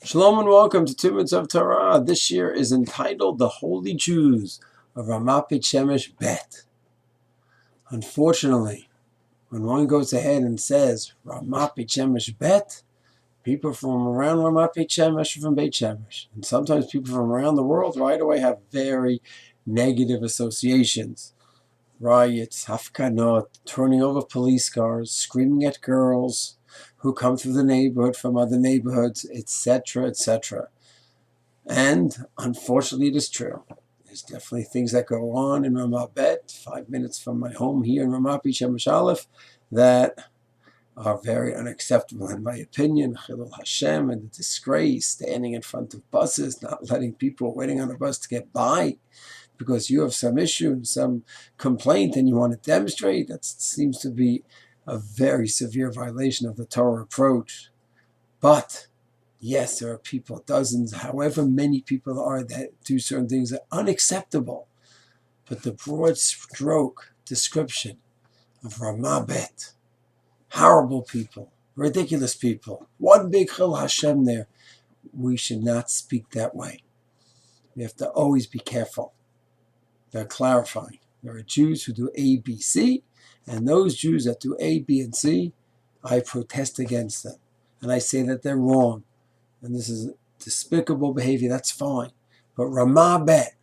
Shalom and welcome to 2 Minutes of Torah. This year is entitled The Holy Jews of Ramat Bait Shemesh Bet. Unfortunately, when one goes ahead and says Ramat Bait Shemesh Bet, people from around Ramat Bait Shemesh are from Beit Shemesh. And sometimes people from around the world right away have very negative associations. Riots, hafkanot, turning over police cars, screaming at girls who come through the neighborhood from other neighborhoods, etc., etc. And unfortunately, it is true. There's definitely things that go on in Ramat Bet, 5 minutes from my home here in Ramat Bait Shemesh Aleph, that are very unacceptable in my opinion. Chilul Hashem and the disgrace, standing in front of buses, not letting people waiting on the bus to get by because you have some issue, some complaint, and you want to demonstrate. That seems to be a very severe violation of the Torah approach. But yes, there are people, dozens, however many people there are that do certain things that are unacceptable. But the broad stroke description of Ramat Bet, horrible people, ridiculous people, one big Chil Hashem there, we should not speak that way. We have to always be careful. They're clarifying. There are Jews who do A, B, C, and those Jews that do A, B, and C, I protest against them. And I say that they're wrong. And this is despicable behavior, that's fine. But Ramat Bet,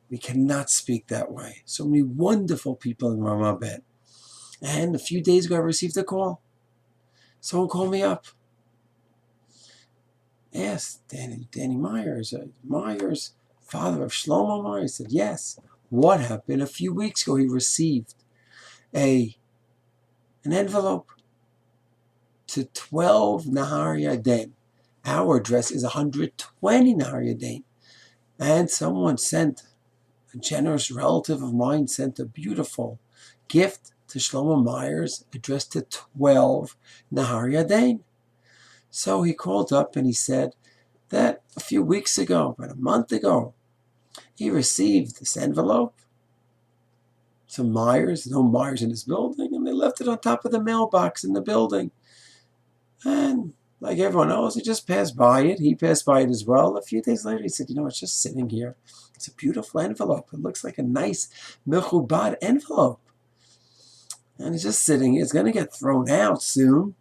we cannot speak that way. So many wonderful people in Ramat Bet. And a few days ago, I received a call. Someone called me up. Asked, Danny Myers, father of Shlomo Myers, said, yes. What happened? A few weeks ago, he received an envelope to 12 Nahar Yaden. Our address is 120 Nahar Yaden. And someone sent, a generous relative of mine sent a beautiful gift to Shlomo Myers addressed to 12 Nahar Yaden. So he called up and he said that a few weeks ago, about a month ago, he received this envelope. Some Myers, no Myers in his building, and they left it on top of the mailbox in the building. And like everyone else, he just passed by it. He passed by it as well. A few days later, he said, it's just sitting here. It's a beautiful envelope. It looks like a nice mechubad envelope. And it's just sitting here. It's going to get thrown out soon.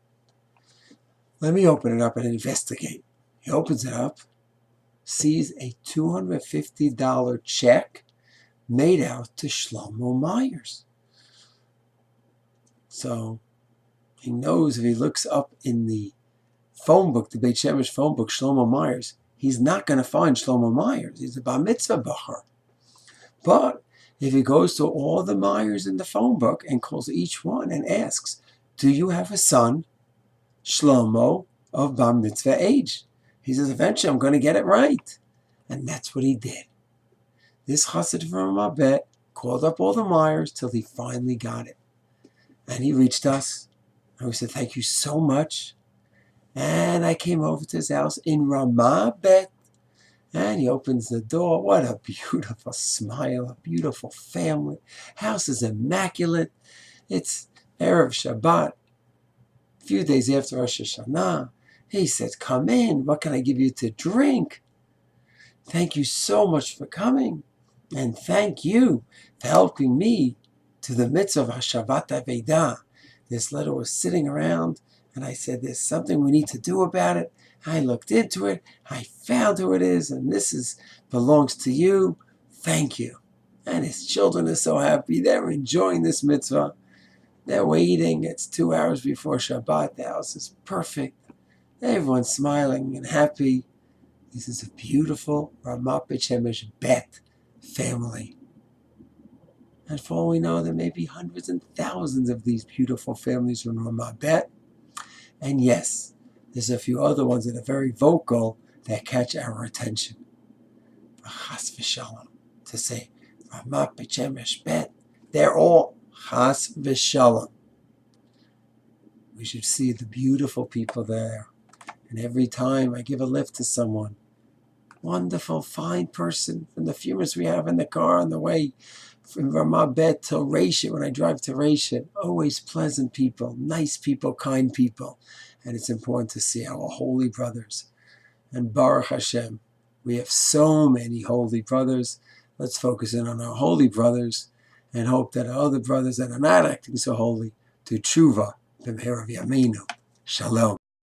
Let me open it up and investigate. He opens it up, sees a $250 check made out to Shlomo Myers. So he knows if he looks up in the phone book, the Beit Shemesh phone book, Shlomo Myers, he's not going to find Shlomo Myers. He's a bar mitzvah bachar. But if he goes to all the Myers in the phone book and calls each one and asks, do you have a son, Shlomo, of bar mitzvah age? He says, eventually I'm going to get it right. And that's what he did. This chassid from Ramat Bet called up all the Myers till he finally got it. And he reached us. And we said, thank you so much. And I came over to his house in Ramat Bet. And he opens the door. What a beautiful smile, a beautiful family. House is immaculate. It's Erev Shabbat. A few days after Rosh Hashanah. He said, come in. What can I give you to drink? Thank you so much for coming. And thank you for helping me to the mitzvah of Hashavat Avedah. This letter was sitting around, and I said, there's something we need to do about it. I looked into it. I found who it is, and this belongs to you. Thank you. And his children are so happy. They're enjoying this mitzvah. They're waiting. It's 2 hours before Shabbat. The house is perfect. Everyone's smiling and happy. This is a beautiful Ramat Bait Shemesh Bet family. And for all we know, there may be hundreds and thousands of these beautiful families from Ramat Bet. And yes, there's a few other ones that are very vocal that catch our attention. Chas v'shalom, to say Ramat Bait Shemesh Bet, they're all chas v'shalom. We should see the beautiful people there. And every time I give a lift to someone, wonderful, fine person, from the few minutes we have in the car on the way from Ramat Bet to Rishon, when I drive to Rishon, always pleasant people, nice people, kind people. And it's important to see our holy brothers And Baruch Hashem, we have so many holy brothers. Let's focus in on our holy brothers and hope that our other brothers that are not acting so holy do tshuva b'mehera v'yameinu. Shalom.